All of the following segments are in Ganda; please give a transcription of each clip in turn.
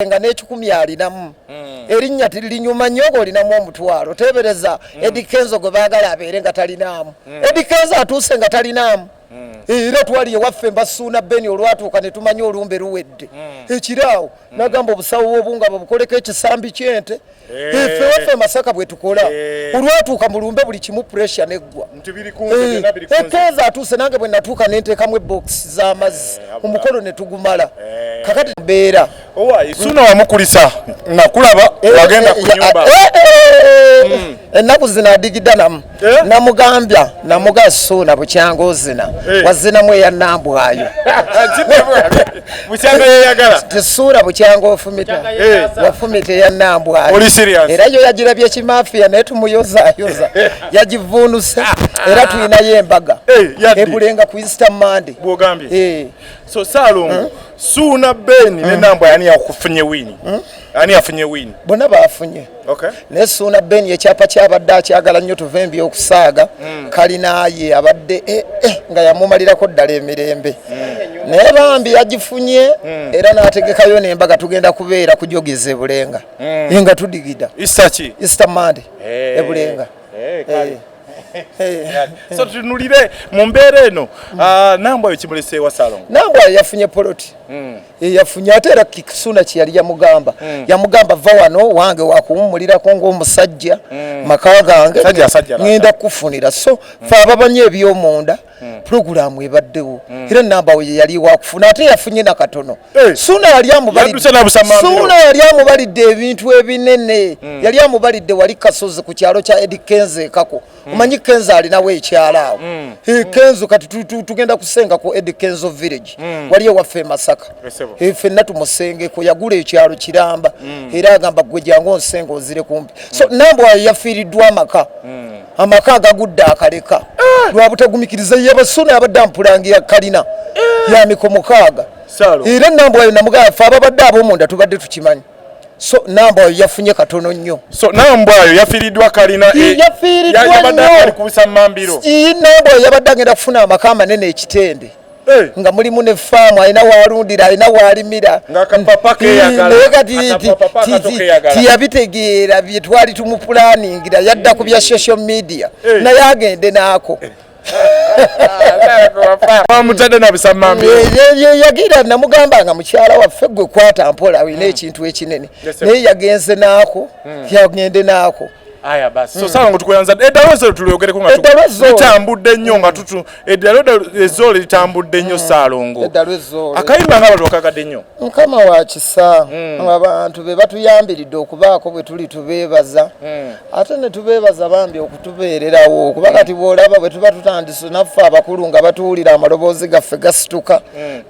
nga n'ekikumi alinamu erinnya tirinyuma nnyo olinamu omutwalo tebereza Eddie Kenzo gwe baagala abeere nga talinaamu Eddie Kenzo atuuse nga talinaamu era twali ewaffe mbasuuna beni olwatuuka ne tumanya olumbe luwedde ekiraawo nagamba obusawo obunga babukoleko ekisambi ky'ente ffe waffe Masaka bwe tukola olwatuuka mu lumbe buli kimu pressure neggwa Kenzo atuuse nange bwe natuuka nenteekamu ebokisi z'amazzi omukolo ne tugumala kakati mbeera Suna wamukulisa nakulaba wagenda ku nyumba ennaku zino adigidda namugambya namuga Suna bukyanga ozina wazinamu eya Nambwayo bukyanga yeyagala tesuula bukyanga ofumita wafumita eya Nambwayo era yo yagirabye ekimafiya naye tumuyozayoza yagivuunuse era tulinayo embaga ebulenga ku Easter Monday bwogambye so Salongo Suna Beni ne Nambwayo ani yakufunye wini ani afunye wini bonna baafunye ne Suna Beni ekyapa kyabadde akyagala nnyo tuve mbi okusaaga kalinaye abadde nga yamumalirako ddala emirembe naye bambi yagifunye era n'ategekayo n'embaga tugenda kubeera kujogeza ebulenga nga tudigida Easter Monday ebulenga so tunulire mu mbeera eno Nambwayo kimulese wa Salongo Nambwayo yafunye poloti yafunye ate era Suna kyeyali yamugamba va wano wange wakuwummulirako ng'omusajja maka gange ngenda kukufunira so fe ababanye eby'omunda puroguramu ebaddewo era Nambwayo yali wakufuna ate yafunye na katono Suna yali amubalidde ebintu ebinene yali amubalidde wali kasozi ku kyalo kya Eddie Kenzo ekako omanyi Kenzo alinawo ekyalo awo Kenzo kati tugenda kusenga ku Eddie Kenzo village wali ewaffe Masaka ffenna tumusengeko yagula ekyalo kiramba era agamba gwe jangu onsenga ozire kumpi so Nambwayo yafiiriddwa amaka agagudde akaleka lwa butagumikiriza Yaba Suna abadde ampulangira kalina ya mikomo kaaga era Nambwayo namugamba ffe ababadde ab'omunda tubadde tukimanyi so Nambwayo yafunye katono nnyo so Nambwayo yafiiriddwa kalina yabadde ali kubisa mambiro Nambwayo yabadde agenda kufuna amaka amanene ekitende nga mulimu ne faamu alina waalundira alina waalimira naye kati tiyabitegeera bye twali tumupulaningira yadda ku bya social media naye agende naako yagira namugamba nga mukyala waffe gwe kwata mpola alina ekintu ekinene naye yagenze naako yagende naako aya basi so Salongo tukuyanza eddalo tulyogereko nga tutambudde nnyo nga eddalo ezzole litambudde nnyo Salongo akayimba nga batokagadde nnyo mukama wa kisa abantu be batuyambiridde okubaako bwe tuli tubeebaza ate ne tubeebaza bambi okutubeererawo kuba kati bw'olaba bwe tuba tutandise naffe abakulu nga batuwulira amaloboozi gaffe gasituka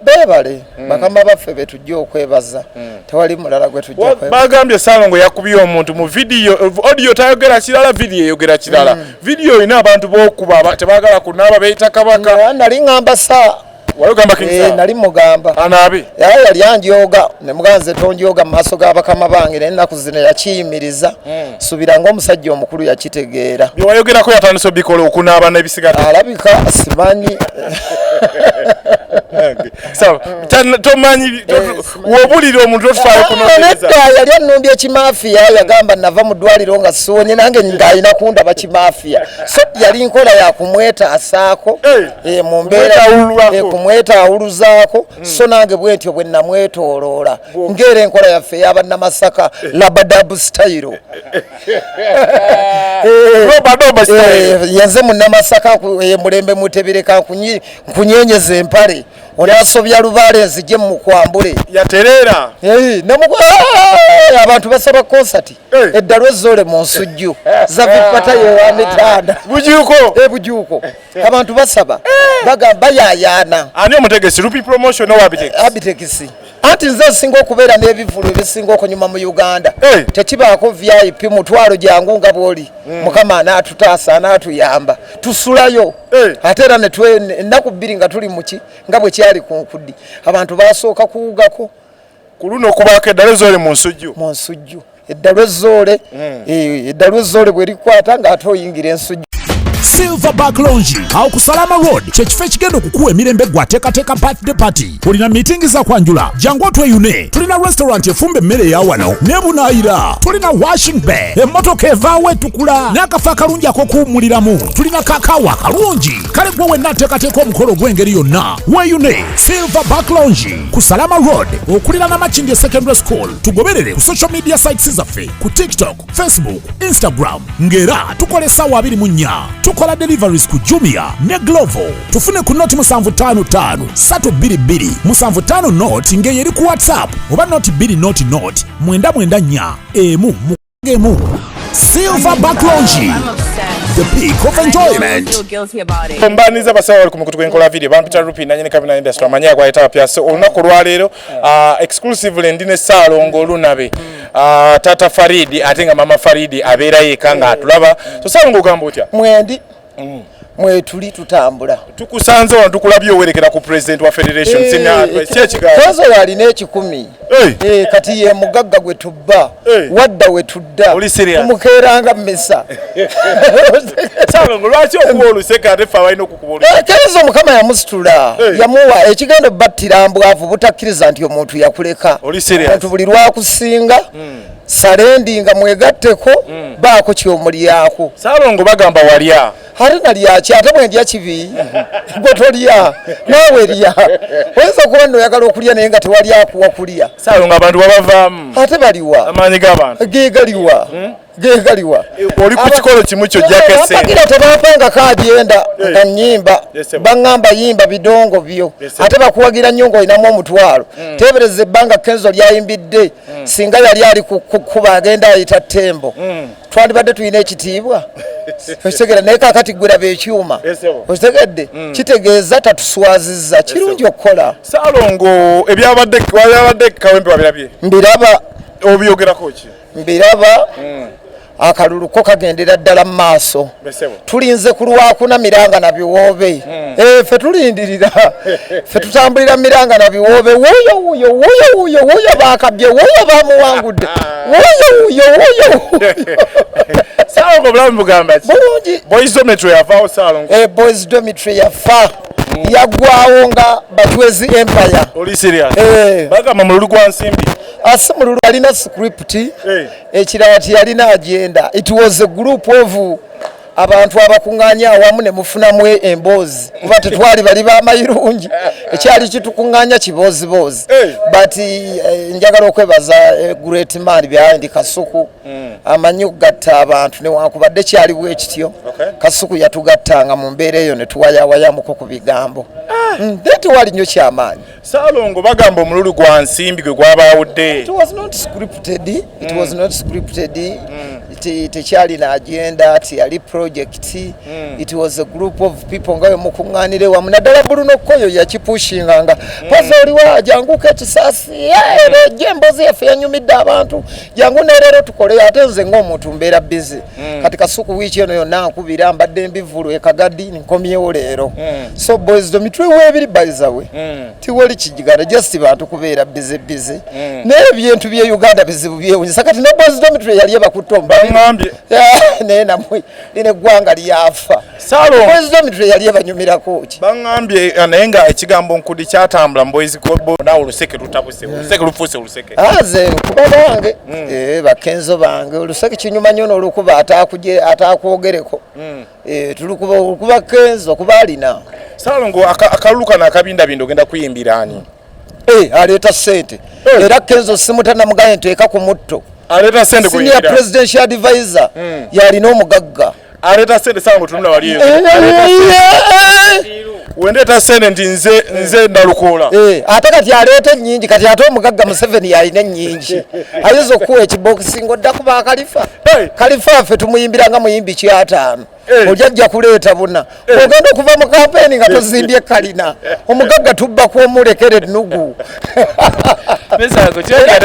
beebale bakama baffe be tujja okwebaza tewali mulala gwe tujja bagambye Salongo yakubye omuntu mu audio tayogera kirala video eyogera kirala video ina abantu bokuba tebagala kunaaba beita kabaka nali ngamba saa walugamba kinsa nali mugamba anabi yali anjoga ne muganze tonjoga mu maaso g'abakama bange n'ennaku zino yakiyimiriza subira ng'omusajja omukulu yakitegeera byewayogerako yatandise obikola okunaaba n'ebisigadde alabika simanyi so tomanyi wobulira omuntu otufaayo kunoonyereza yali annumbye ekimafiya yagamba nava mu ddwaliro nga siwonye nange ng'alina kundaba kimafiya so yali nkola yakumwetaasaako mu mbeera kumwetaawuluzaako so nange bwentyo bwe namwetooloola ng'era enkola yaffe ey'abannamasaka labadabu style yenze munnamasaka mulembe mutebereka nkunyenyeza empale olyasobya lubaale nzije mu kwambule yaterera abantu basaba konsati eddalo ezzole mu nsujju zavipata yewa mitanda bujuuko abantu basaba bayayaana ani omutegesi rupi promotion owa abitekisi anti nze nsinga okubeera n'ebivulu ebisinga okunyuma mu Uganda tekibaako VIP mutwalo jangu nga bw'oli mukama anaatutaasa anaatuyamba tusulayo ate era ennaku bbiri nga tuli muki nga bwe kyali ku nkudi abantu basooka kuwugako ku luno okubaako eddalo ezzole mu nsujju eddalo ezzole bwe likwata ng'ate oyingira ensujju Silverback Lounge awo ku Salama Road kyekifo ekigenda okukuwa emirembe gwateekateeka birthday party. Tulina meeting za kwanjula jangu otweyune. Tulina restaurant efumba emmere ya wano nebunaayira. Tulina washing bay emmotoka evaawo etukula n'akafo akalungi ak'okuwummuliramu. Tulina kakaawa akalungi kale gwe wenna ateekateeka omukolo gw'engeri yonna weeyune. Silverback Lounge ku Salama Road okulira Namakindye Secondary School. Tugoberere ku social media sites zaffe ku TikTok, Facebook, Instagram ngera tukola essaawa 24. Tukola deliveries ku Jumia ne Glovo. Tufune ku noti 755 322 755 noti ngeye eri ku WhatsApp oba noti 2 noti 994 emu. Silverback Lounge, the peak of enjoyment. Kombaniza basawa wali kumukutu kwenkola video bampita rupi na nyene kabina industry amanya kwa etapa pyase olunaku lwaleero exclusively ndine Salongo lunabe tata Faridi atenga mama Faridi abeera yeka nga atulaba so Salongo gamba otya mwendi mwe tuli tutambula tukusanze wano tukulabye owerekera ku president wa federation senior kyekigazi Pazo yali n'ekikumi kati ye mugagga gwe tubba wadda we tudda tumukeeranga mmesa Salongo lwaki okuwa oluseke ate ffe abalina okukuba oluseke kezo mukama yamusitula yamuwa ekigendo battira mbwavu butakkiriza nti omuntu yakuleka omuntu buli lwakusinga salendi nga mwegatteko baako kyomulyako Salongo bagamba walya ate nalyaki ate bwendya kibi gwe tolya naawe lya oyinza okuba nno oyagala okulya naye nga tewali akuwa kulya Salongo abantu babavaamu ate baliwa amaanyi g'abantu gegaliwa oli ku kikolo kimu kyo jakese abagira tebapanga kaagenda nga nnyimba baŋŋamba yimba bidongo byo ate bakuwagira nnyo ng'olinamu omutwalo teebereza ebbanga Kenzo lyayimbidde singa yali ali kukuba agenda ayita ttembo twandibadde tulina ekitiibwa okitegera naye kaakati gwera beekyuma okitegedde kitegeeza tatuswazizza kirungi okukola Salongo ebyabadde kawempe wabirabye mbiraba obyogerako ki mbiraba akalulu ko kagendera ddala mu maaso tulinze ku lwakuna miranga na biwoobe ffe tulindirira ffe tutambulira miranga na biwoobe wuuyo bakabye wuuyo bamuwangudde wuuyo Salongo bulamu bugamba ki bulungi boys dormitory yavaawo Salongo boys dormitory yafa yaggwawo nga Batwezi Empire oli serious bagamba mululu gwa nsimbi asimululu alina script ekirala tiyalina agenda. It was a group of abantu abakuŋŋaanya awamu ne mufunamu emboozi kuba tetwali bali b'amayirungi ekyali kitukuŋŋaanya kiboozibozi but njagala okwebaza great man behind Kasuku amanyi okugatta abantu newankubadde kyaliwo ekityo Kasuku yatugattanga mu mbeera eyo ne tuwayawayamuko ku bigambo tewali nnyo kyamaanyi. Salongo bagamba omululu gwa nsimbi gwe gwabaawudde. It was not scripted. Tekyali na agenda tiyali project. It was a group of people nga mukuŋŋaanire wamu naddala Bruno Koyo yakipushinganga Pazo oliwa janguka ekisaasi emboozi yaffe yanyumidde abantu jangu neerero tukole ate nze ng'omuntu mbeera busy kati Kasuku wiiki eno yonna nkubira mbadde mbivulu ekagadi nkomyewo leero so boys dormitory weebiri by the way tiwali kijigana just bantu kubeera busy n'ebintu bye Uganda bizibu byewunyisa kati ne boys dormitory yali ebakutomba ngambye naye namwe line eggwanga lyafa Salongo boys dormitory yali ebanyumirako ki bangambye naye nga ekigambo nkudi kyatambula mu boys club nawe oluseke lutabuse oluseke lufuuse oluseke aze kuba bange bakenzo bange oluseke kinyuma nnyo n'olukuba ataakwogereko tulukuba Kenzo kuba alina Salongo akalulu kano akabindabindo ogenda kuyimbira ani aleeta ssente era Kenzo simutana mugaye nteeka ku mutto aleeta ssente senior presidential advisor yalina omugagga aleeta ssente Salongo tunula waliyo wendeeta ssente nti nze ndalukoola ate kati aleeta ennyingi kati ate omugagga Museveni yalina ennyingi ayinza okuwa ekibokisi ng'odda kuba Kalifa ffe tumuyimbiranga muyimbi kyataano ojajja kuleeta buna ogenda okuva mu kampeni nga tozimbye kalina omugagga tubba kwomulekera ennugu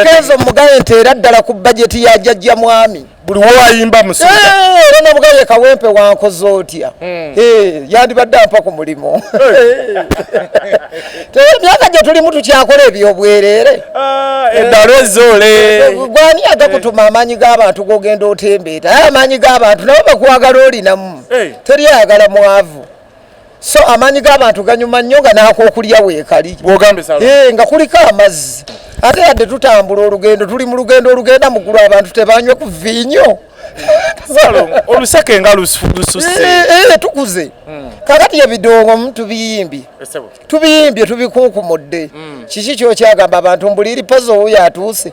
Kenzo mugaye nti era ddala ku bajeti ya jjajja mwami buli woayimba musuda era nabugaye kawempe wankoze otya yandibadde ampa ku mulimo emyaka gye tulimu tukyakola ebyobwereere eddalo ezoole gwani agakutuma amaanyi g'abantu gogenda otembeeta aye amaanyi g'abantu nabo bakwagala olinamu teri ayagala mwavu so amaanyi g'abantu ganyuma nnyo nga n'akokulya weekali nga kuliko amazzi ate yadde tutambula olugendo tuli mu lugendo olugenda muggulu abantu tebanywe ku viinyo oluseke nga lususse tukuze kakati ebidongo tubiyimbye tubikunkumudde kiki kyokyagamba abantu mbuliri Pazo oyo atuuse